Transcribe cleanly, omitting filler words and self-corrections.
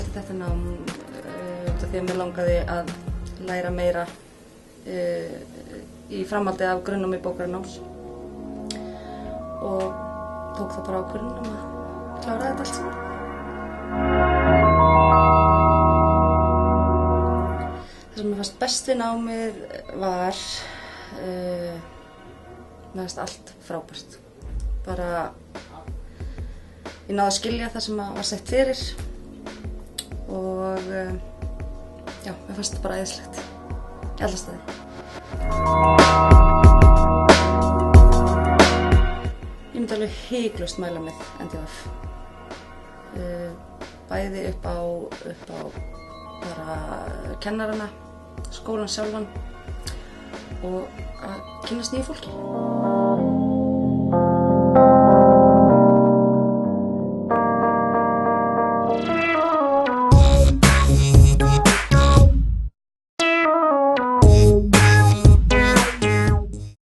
eftir þetta nám því að mér langaði að læra meira í framhaldi af grunnnámi bókaranáms og tók það bara ákvörðun að klára þetta allt saman. Það sem mér fannst best við námið var mér fannst allt frábært. Bara ég náði að skilja það sem var sett fyrir og já, mér fannst þetta bara æðislegt í alla staði. Ég myndi alveg hiklaust mæla með NDF. Bæði upp á bara kennarana, skólann sjálfan og að kynnast nýju fólki.